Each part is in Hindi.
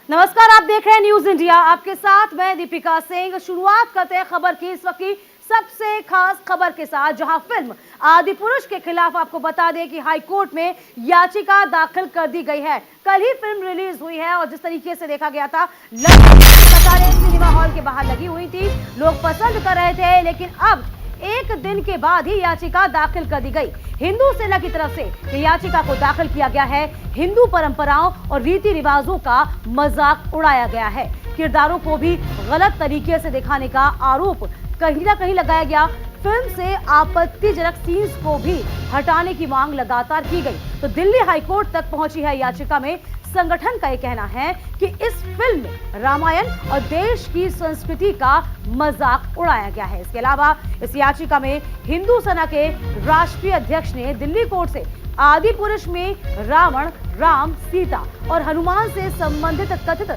नमस्कार, आप देख रहे हैं न्यूज इंडिया। आपके साथ मैं दीपिका सिंह। शुरुआत करते हैं खबर की इस वक्त की सबसे खास खबर के साथ, जहां फिल्म आदिपुरुष के खिलाफ आपको बता दें कि हाई कोर्ट में याचिका दाखिल कर दी गई है। कल ही फिल्म रिलीज हुई है और जिस तरीके से देखा गया था, कतारें सिनेमा हॉल के बाहर लगी हुई थी, लोग पसंद कर रहे थे, लेकिन अब एक दिन के बाद ही याचिका दाखिल कर दी गई। हिंदू सेना की तरफ से याचिका को दाखिल किया गया है। हिंदू परंपराओं और रीति रिवाजों का मजाक उड़ाया गया है। किरदारों को भी गलत तरीके से दिखाने का आरोप कहीं ना कहीं लगाया गया। फिल्म से आपत्तिजनक सीन्स को भी हटाने की मांग लगातार की गई। तो दिल्ली हाईकोर्ट तक पहुंची है याचिका में। संगठन का यह कहना है कि इस फिल्म में रामायण और देश की संस्कृति का मजाक उड़ाया गया है। इसके अलावा इस याचिका में हिंदू सेना के राष्ट्रीय अध्यक्ष ने दिल्ली कोर्ट से आदि पुरुष में रावण, राम, सीता और हनुमान से संबंधित कथित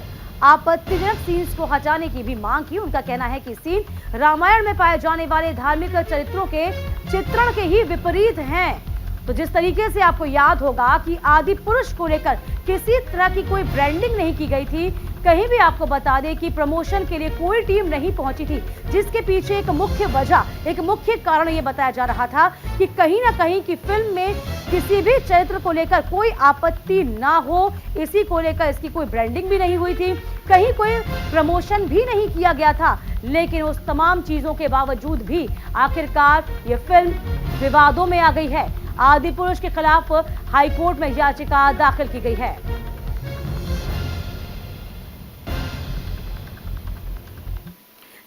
आपत्तिजनक सीन्स को हटाने की भी मांग की। उनका कहना है कि सीन रामायण में पाए जाने वाले धार्मिक चरित्रों के चित्रण के ही विपरीत हैं। तो जिस तरीके से आपको याद होगा कि आदि पुरुष को लेकर किसी तरह की कोई ब्रांडिंग नहीं की गई थी, कहीं भी आपको बता दें कि प्रमोशन के लिए कोई टीम नहीं पहुंची थी, जिसके पीछे एक मुख्य वजह, एक मुख्य कारण यह बताया जा रहा था कि कहीं ना कहीं की फिल्म में किसी भी चरित्र को लेकर कोई आपत्ति ना हो, इसी को लेकर इसकी कोई ब्रांडिंग भी नहीं हुई थी, कहीं कोई प्रमोशन भी नहीं किया गया था। लेकिन उस तमाम चीजों के बावजूद भी आखिरकार ये फिल्म विवादों में आ गई है। आदि पुरुष के खिलाफ हाईकोर्ट में याचिका दाखिल की गई है।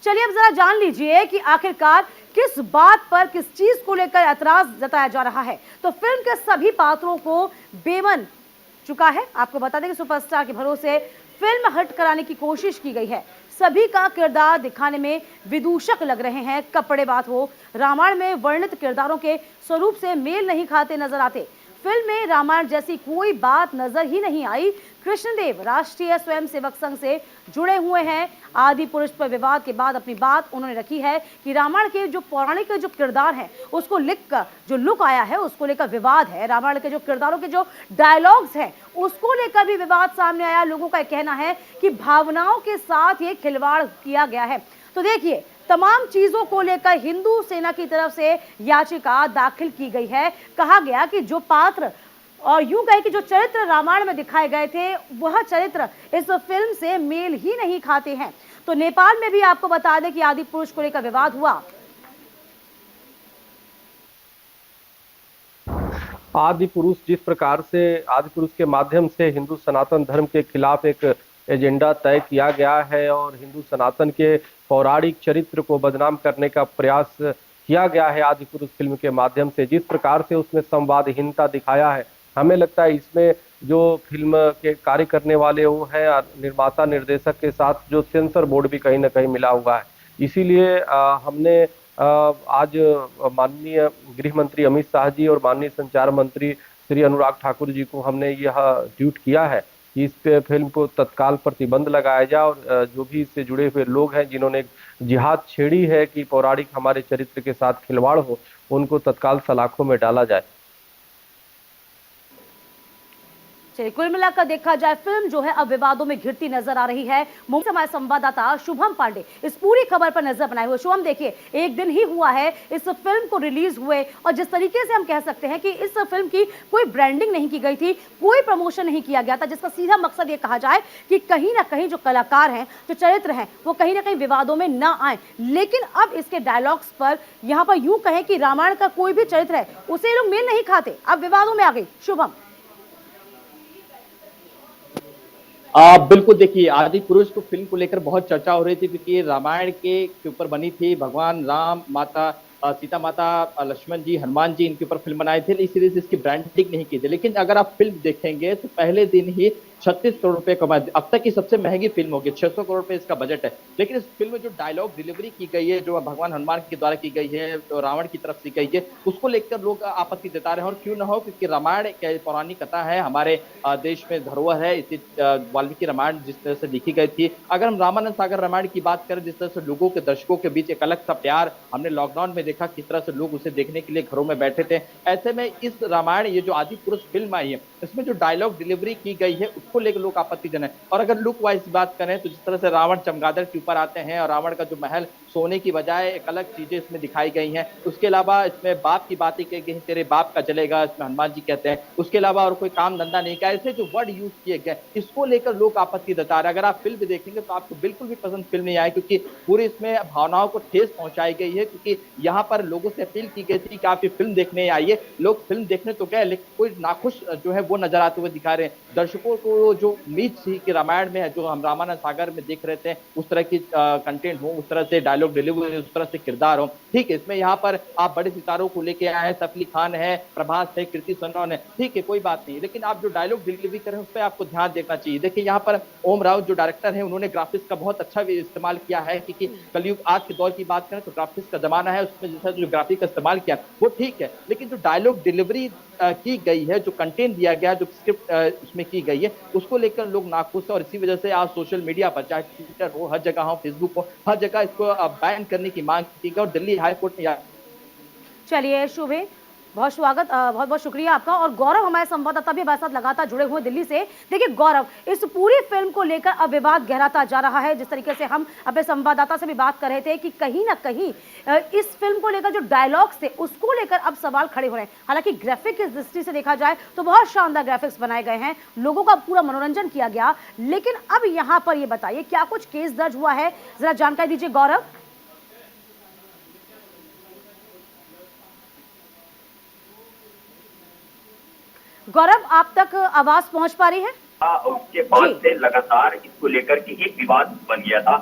चलिए अब जरा जान लीजिए कि आखिरकार किस बात पर, किस चीज को लेकर ऐतराज जताया जा रहा है। तो फिल्म के सभी पात्रों को बेमन चुका है। आपको बता दें कि सुपरस्टार के भरोसे फिल्म हिट कराने की कोशिश की गई है। सभी का किरदार दिखाने में विदूषक लग रहे हैं। कपड़े बात हो, रामायण में वर्णित किरदारों के स्वरूप से मेल नहीं खाते नजर आते। फिल्म में रामायण जैसी कोई बात नजर ही नहीं आई। कृष्णदेव राष्ट्रीय स्वयंसेवक संघ से जुड़े हुए हैं। आदि पुरुष पर विवाद के बाद अपनी बात उन्होंने रखी है कि रामायण के जो पौराणिक जो किरदार हैं, उसको लिखकर जो लुक आया है, उसको लेकर विवाद है। रामायण के जो किरदारों के जो डायलॉग्स हैं, उसको लेकर भी विवाद सामने आया। लोगों का कहना है कि भावनाओं के साथ ये खिलवाड़ किया गया है। तो देखिए, तमाम चीजों को लेकर हिंदू सेना की तरफ से याचिका दाखिल की गई है। कहा गया कि जो पात्र और यूं कहे कि जो चरित्र रामायण में दिखाए गए थे, वह चरित्र इस फिल्म से मेल ही नहीं खाते हैं। तो नेपाल में भी आपको बता दें कि आदि पुरुष को लेकर विवाद हुआ। आदि पुरुष जिस प्रकार से आदि पुरुष के माध्यम से हिंदू सनातन धर्म के खिलाफ एक एजेंडा तय किया गया है और हिंदू सनातन के पौराणिक चरित्र को बदनाम करने का प्रयास किया गया है आदि पुरुष फिल्म के माध्यम से, जिस प्रकार से उसमें संवादहीनता दिखाया है, हमें लगता है इसमें जो फिल्म के कार्य करने वाले वो हैं, निर्माता निर्देशक के साथ जो सेंसर बोर्ड भी कहीं ना कहीं मिला हुआ है। इसीलिए हमने आज माननीय गृह मंत्री अमित शाह जी और माननीय संचार मंत्री श्री अनुराग ठाकुर जी को हमने यह ट्वीट किया है कि इस पे फिल्म को तत्काल प्रतिबंध लगाया जाए और जो भी इससे जुड़े हुए लोग हैं जिन्होंने जिहाद छेड़ी है कि पौराणिक हमारे चरित्र के साथ खिलवाड़ हो, उनको तत्काल सलाखों में डाला जाए। कुल मिलाकर देखा जाए, फिल्म जो है अब विवादों में घिरती नजर आ रही है। मुंबई से हमारे संवाददाता शुभम पांडे इस पूरी खबर पर नजर बनाए हुए। शुभम, देखिए, एक दिन ही हुआ है इस फिल्म को रिलीज हुए और जिस तरीके से हम कह सकते हैं कि इस फिल्म की कोई ब्रांडिंग नहीं की गई थी, कोई प्रमोशन नहीं किया गया था, जिसका सीधा मकसद ये कहा जाए कि कहीं ना कहीं जो कलाकार हैं, जो चरित्र हैं, वो कहीं ना कहीं विवादों में ना आए। लेकिन अब इसके डायलॉग्स पर यहाँ पर यूं कहें कि रामायण का कोई भी चरित्र है, उसे लोग मेल नहीं खाते, अब विवादों में आ गई। शुभम, बिल्कुल, देखिए, आदि पुरुष को फिल्म को लेकर बहुत चर्चा हो रही थी क्योंकि रामायण के ऊपर बनी थी। भगवान राम, माता सीता माता, लक्ष्मण जी, हनुमान जी, इनके ऊपर फिल्म बनाए थे। इस सीरीज इसकी ब्रांडिंग नहीं की थी। लेकिन अगर आप फिल्म देखेंगे तो पहले दिन ही 36 करोड़ रुपए कमाए। अब तक की सबसे महंगी फिल्म होगी, 600 करोड़ रुपए इसका बजट है। लेकिन इस फिल्म में जो डायलॉग डिलीवरी की गई है, जो भगवान हनुमान के द्वारा की गई है, तो रावण की तरफ से गई है, उसको लेकर लोग आपत्ति जता रहे हैं। और क्यों ना हो, क्योंकि रामायण एक पौराणिक कथा है, हमारे देश में धरोहर है। इसी वाल्मीकि रामायण जिस तरह से लिखी गई थी, अगर हम रामानंद सागर रामायण की बात करें, जिस तरह से लोगों के, दर्शकों के बीच एक अलग सा प्यार हमने लॉकडाउन में देखा, किस तरह से लोग उसे देखने के लिए घरों में बैठे थे। ऐसे में इस रामायण, ये जो आदि पुरुष फिल्म आई है, इसमें जो डायलॉग डिलीवरी की गई है इसको लेकर लोग आपत्तिजनक है। और अगर लुक वाइज बात करें तो जिस तरह से रावण चमगादड़ के ऊपर आते हैं और रावण का जो महल सोने की बजाय एक अलग चीजें इसमें दिखाई गई हैं। उसके अलावा इसमें बाप की बातें की गई, तेरे बाप का जलेगा, इसमें हनुमान जी कहते हैं। उसके अलावा और कोई काम धंधा नहीं किया, ऐसे जो वर्ड यूज किए गए इसको लेकर लोग आपत्ति जता रहे हैं। अगर आप फिल्म देखेंगे तो आपको बिल्कुल भी पसंद फिल्म नहीं आए, क्योंकि पूरी इसमें भावनाओं को ठेस पहुंचाई गई है। क्योंकि यहाँ पर लोगों से अपील की गई थी कि आप ये फिल्म देखने आइए। लोग फिल्म देखने तो गए लेकिन कोई नाखुश जो है वो नजर आते हुए दिखा रहे हैं। दर्शकों को जो उम्मीद थी कि रामायण में है, जो हम रामायण सागर में देख रहे थे, उस तरह की कंटेंट हो, उस तरह से डायलॉग डिलीवरी, उस तरह से किरदार हो। ठीक है, इसमें यहाँ पर आप बड़े सितारों को लेके आए हैं, सैफ अली खान है, प्रभास है, कृति सनोन है, ठीक है कोई बात नहीं, लेकिन आप जो डायलॉग डिलीवरी करें उस पर आपको ध्यान देना चाहिए। देखिए यहाँ पर ओम राव जो डायरेक्टर है उन्होंने ग्राफिक्स का बहुत अच्छा भी इस्तेमाल किया है, क्योंकि कलयुग आज के दौर की बात करें तो ग्राफिक्स का जमाना है, उसमें जैसा जो ग्राफिक का इस्तेमाल किया वो ठीक है, लेकिन जो डायलॉग डिलीवरी की गई है, जो कंटेंट दिया गया, जो स्क्रिप्ट उसमें की गई है, उसको लेकर लोग नाखुश है। और इसी वजह से आज सोशल मीडिया पर, चाहे ट्विटर हो, हर जगह हो, फेसबुक हो, हर जगह इसको बैन करने की मांग की गई और दिल्ली हाई कोर्ट ने। चलिए शुभे, बहुत स्वागत, बहुत बहुत शुक्रिया आपका। और गौरव हमारे संवाददाता भी हमारे साथ लगातार जुड़े हुए दिल्ली से। देखिए गौरव, इस पूरी फिल्म को लेकर अब विवाद गहराता जा रहा है। जिस तरीके से हम अपने संवाददाता से भी बात कर रहे थे कि कहीं ना कहीं इस फिल्म को लेकर जो डायलॉग्स थे उसको लेकर अब सवाल खड़े हो रहे हैं। हालांकि ग्राफिक की दृष्टि से देखा जाए तो बहुत शानदार ग्राफिक्स बनाए गए हैं, लोगों का पूरा मनोरंजन किया गया, लेकिन अब यहाँ पर ये बताइए क्या कुछ केस दर्ज हुआ है, जरा जानकारी दीजिए गौरव। गौरव, आप तक आवाज पहुंच पा रही है? उसके बाद से लगातार इसको लेकर के एक विवाद बन गया था।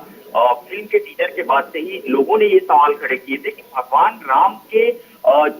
फिल्म के टीजर के बाद से ही लोगों ने ये सवाल खड़े किए थे कि भगवान राम के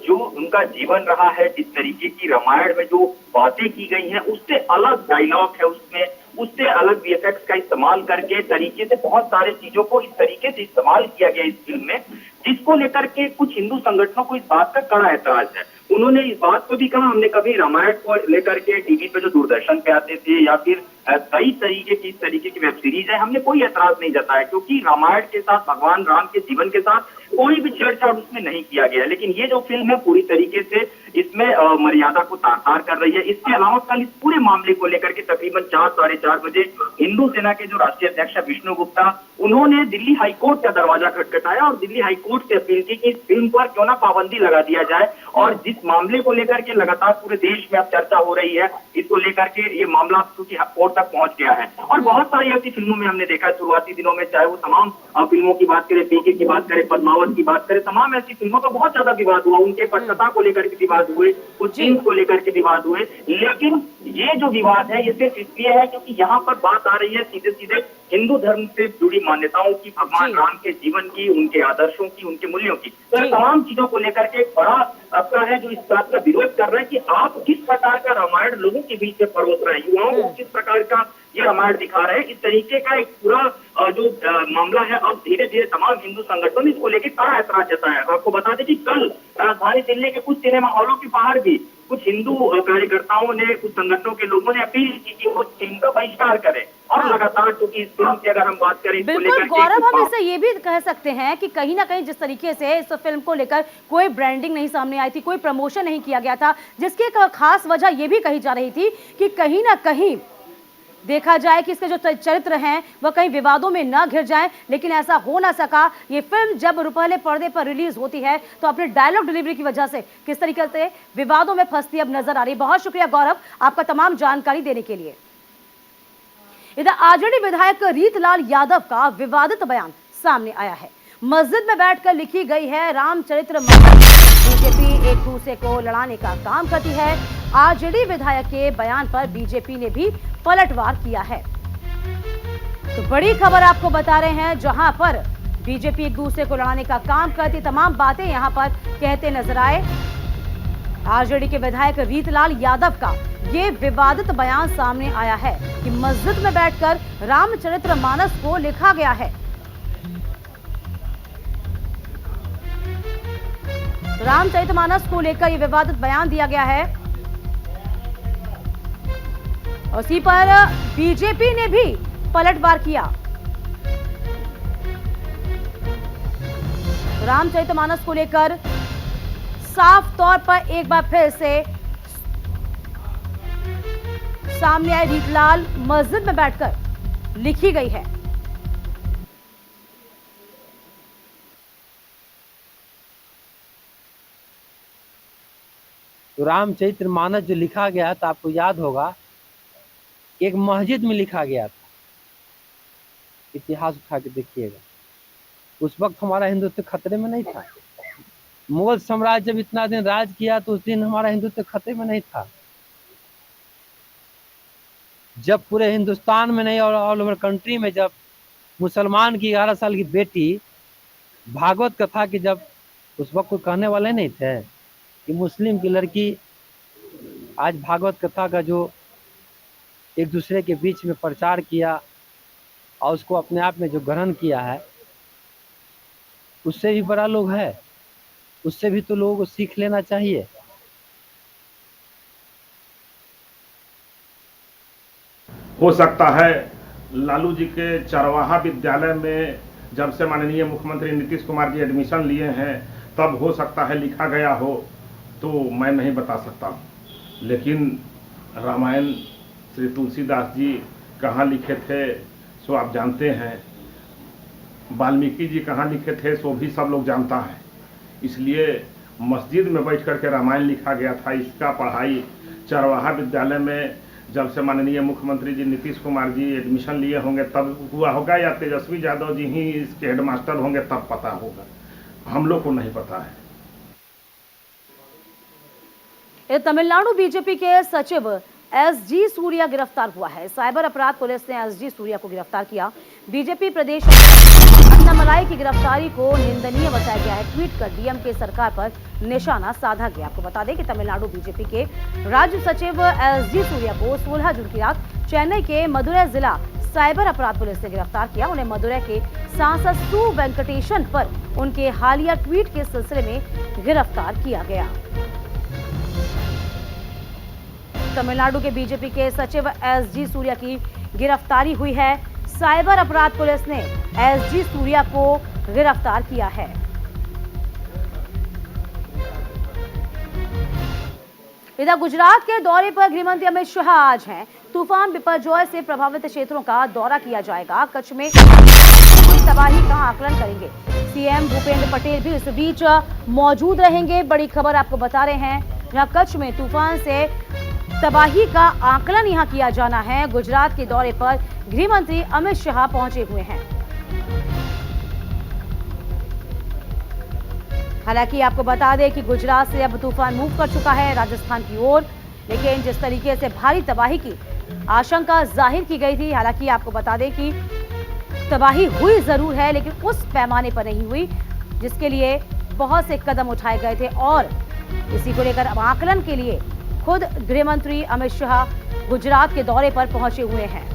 जो उनका जीवन रहा है, जिस तरीके की रामायण में जो बातें की गई हैं, उससे अलग डायलॉग है उसमें, उससे अलग वीएफएक्स का इस्तेमाल करके तरीके से बहुत सारे चीजों को इस तरीके से इस्तेमाल किया गया इस फिल्म में, जिसको लेकर के कुछ हिंदू संगठनों को इस बात का कड़ा ऐतराज है। उन्होंने इस बात को भी कहा, हमने कभी रामायण को लेकर के टीवी पे जो दूरदर्शन पे आते थे या फिर कई तरीके की इस तरीके की वेब सीरीज है, हमने कोई ऐतराज नहीं जताया, क्योंकि रामायण के साथ, भगवान राम के जीवन के साथ कोई भी छेड़छाड़ उसमें नहीं किया गया। लेकिन ये जो फिल्म है पूरी तरीके से इसमें मर्यादा को तार कर रही है। इसके अलावा कल इस पूरे मामले को लेकर के तकरीबन 4 साढ़े 4 बजे हिंदू सेना के जो राष्ट्रीय अध्यक्ष है विष्णु गुप्ता, उन्होंने दिल्ली हाईकोर्ट का दरवाजा खटखटाया और दिल्ली हाईकोर्ट से अपील की कि इस फिल्म पर क्यों ना पाबंदी लगा दिया जाए। और जिस मामले को लेकर के लगातार पूरे देश में अब चर्चा हो रही है, इसको लेकर के ये मामला क्योंकि कोर्ट तक पहुंच गया है। और बहुत सारी ऐसी फिल्मों में हमने देखा है शुरुआती दिनों में, चाहे वो तमाम फिल्मों की बात करें, पीके की बात करें, पद्मावत की बात करें, तमाम ऐसी फिल्मों का बहुत ज्यादा विवाद हुआ, उनके पटकथा को लेकर के विवाद हुए, कुछ सीन्स को लेकर के विवाद हुए। लेकिन ये जो विवाद है ये सिर्फ इसलिए है क्योंकि यहाँ पर बात आ रही है सीधे सीधे हिंदू धर्म से जुड़ी मान्यताओं की, भगवान राम के जीवन की, उनके आदर्शों की, उनके मूल्यों की। तो तमाम चीजों को लेकर के एक बड़ा तबका है जो इस बात का विरोध कर रहा है कि आप किस प्रकार का रामायण लोगों के बीच में परोस रहे हैं, युवाओं को किस प्रकार का ये रामायण दिखा रहे हैं। इस तरीके का एक पूरा जो मामला है, अब धीरे धीरे तमाम हिंदू संगठनों ने इसको लेकर कड़ा ऐतराज जताया। आपको बता दें कि कल राजधानी दिल्ली के कुछ सिनेमा हॉलों के बाहर भी कुछ हिंदू कार्यकर्ताओं ने, कुछ संगठनों के लोगों ने अपील की कि वो फिल्म का बहिष्कार करें। और लगातार क्योंकि इस फिल्म की अगर हम बात करें, बिल्कुल गौरव, हम इसे ये भी कह सकते हैं कि कहीं ना कहीं जिस तरीके से इस फिल्म को लेकर कोई ब्रांडिंग नहीं सामने आई थी, कोई प्रमोशन नहीं किया गया था, जिसकी एक खास वजह ये भी कही जा रही थी कि कहीं ना कहीं देखा जाए कि इसके जो चरित्र हैं वह कहीं विवादों में न घिर जाएं, लेकिन ऐसा हो ना सका। ये फिल्म जब रुपहले पर्दे पर रिलीज होती है तो अपने डायलॉग डिलीवरी की वजह से किस तरीके से विवादों में फंसती अब नजर आ रही। बहुत शुक्रिया गौरव आपका तमाम जानकारी देने के लिए। इधर आरजेडी विधायक रीतलाल यादव का विवादित बयान सामने आया है। मस्जिद में बैठकर लिखी गई है रामचरित्र मानस, बीजेपी एक दूसरे को लड़ाने का काम करती है। आरजेडी विधायक के बयान पर बीजेपी ने भी पलटवार किया है। तो बड़ी खबर आपको बता रहे हैं, जहां पर बीजेपी एक दूसरे को लड़ाने का काम करती, तमाम बातें यहां पर कहते नजर आए। आरजेडी के विधायक रीतलाल यादव का ये विवादित बयान सामने आया है कि मस्जिद में बैठकर रामचरित्र मानस को लिखा गया है। रामचरितमानस को लेकर यह विवादित बयान दिया गया है। उसी पर बीजेपी ने भी पलटवार किया। रामचरितमानस को लेकर साफ तौर पर एक बार फिर से सामने आई रीतलाल मस्जिद में बैठकर लिखी गई है। तो रामचरित्र मानस जो लिखा गया था, आपको याद होगा, एक मस्जिद में लिखा गया था। इतिहास उठा के देखिएगा, उस वक्त हमारा हिंदुत्व खतरे में नहीं था। मुगल साम्राज्य जब इतना दिन राज किया तो उस दिन हमारा हिंदुत्व खतरे में नहीं था। जब पूरे हिंदुस्तान में नहीं और ऑल ओवर कंट्री में जब मुसलमान की 11 साल की बेटी भागवत कथा की, जब उस वक्त कोई कहने वाले नहीं थे कि मुस्लिम की लड़की आज भागवत कथा का जो एक दूसरे के बीच में प्रचार किया और उसको अपने आप में जो ग्रहण किया है, उससे भी बड़ा लोग है, उससे भी तो लोगों को सीख लेना चाहिए। हो सकता है लालू जी के चरवाहा विद्यालय में जब से माननीय मुख्यमंत्री नीतीश कुमार जी एडमिशन लिए हैं तब हो सकता है लिखा गया हो, तो मैं नहीं बता सकता। लेकिन रामायण श्री तुलसीदास जी कहाँ लिखे थे सो आप जानते हैं, वाल्मीकि जी कहाँ लिखे थे सो भी सब लोग जानता है। इसलिए मस्जिद में बैठ कर के रामायण लिखा गया था। इसका पढ़ाई चरवाहा विद्यालय में जब से माननीय मुख्यमंत्री जी नीतीश कुमार जी एडमिशन लिए होंगे तब हुआ होगा, या तेजस्वी यादव जी ही इसके हेडमास्टर होंगे तब पता होगा, हम लोग को नहीं पता है। तमिलनाडु बीजेपी के सचिव एसजी सूर्या गिरफ्तार हुआ है। साइबर अपराध पुलिस ने एसजी सूर्या को गिरफ्तार किया। बीजेपी प्रदेश अन्नामलाई की गिरफ्तारी को निंदनीय बताया गया है। ट्वीट कर डीएम के सरकार पर निशाना साधा गया। आपको बता दें कि तमिलनाडु बीजेपी के राज्य सचिव एसजी सूर्या को 16 जून की रात चेन्नई के मदुरै जिला साइबर अपराध पुलिस ने गिरफ्तार किया। उन्हें मदुरै के सांसद सु वेंकटेशन पर उनके हालिया ट्वीट के सिलसिले में गिरफ्तार किया गया। तमिलनाडु के बीजेपी के सचिव एसजी सूर्या की गिरफ्तारी हुई है। साइबर अपराध पुलिस ने एसजी सूर्या को गिरफ्तार किया है। इधर गुजरात के दौरे पर गृहमंत्री अमित शाह आज हैं। तूफान बिपरजॉय से प्रभावित क्षेत्रों का दौरा किया जाएगा। कच्छ में तबाही का आकलन करेंगे। सीएम भूपेंद्र पटेल भी इस बीच मौजूद रहेंगे। बड़ी खबर आपको बता रहे हैं, जहां कच्छ में तूफान से तबाही का आकलन यहां किया जाना है। गुजरात के दौरे पर गृह मंत्री अमित शाह पहुंचे हुए हैं। हालांकि आपको बता दें कि गुजरात से अब तूफान मूव कर चुका है राजस्थान की ओर, लेकिन जिस तरीके से भारी तबाही की आशंका जाहिर की गई थी, हालांकि आपको बता दें कि तबाही हुई जरूर है लेकिन उस पैमाने पर नहीं हुई जिसके लिए बहुत से कदम उठाए गए थे। और इसी को लेकर अब आकलन के लिए खुद गृह मंत्री अमित शाह गुजरात के दौरे पर पहुंचे हुए हैं।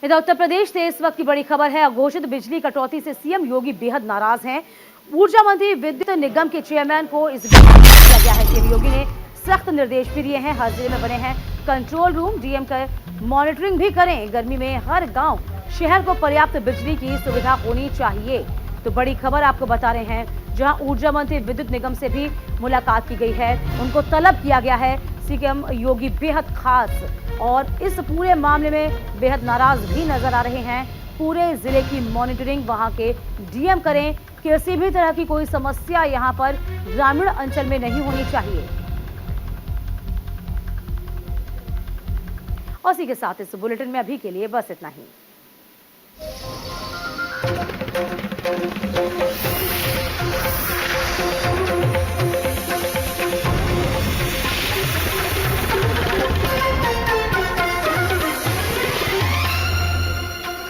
इधर उत्तर प्रदेश से इस वक्त की बड़ी खबर है। अघोषित बिजली कटौती से सीएम योगी बेहद नाराज हैं। ऊर्जा मंत्री विद्युत निगम के चेयरमैन को इस किया गया है। सीएम योगी ने सख्त निर्देश भी दिए हैं। हर जिले में बने हैं कंट्रोल रूम। डीएम का मॉनिटरिंग भी करें। गर्मी में हर गांव शहर को पर्याप्त बिजली की सुविधा होनी चाहिए। तो बड़ी खबर आपको बता रहे हैं, जहां ऊर्जा मंत्री विद्युत निगम से भी मुलाकात की गई है। उनको तलब किया गया है। सीएम योगी बेहद खास और इस पूरे मामले में बेहद नाराज भी नजर आ रहे हैं। पूरे जिले की मॉनिटरिंग वहां के डीएम करें। किसी भी तरह की कोई समस्या यहां पर ग्रामीण अंचल में नहीं होनी चाहिए। और इसी के साथ इस बुलेटिन में अभी के लिए बस इतना ही।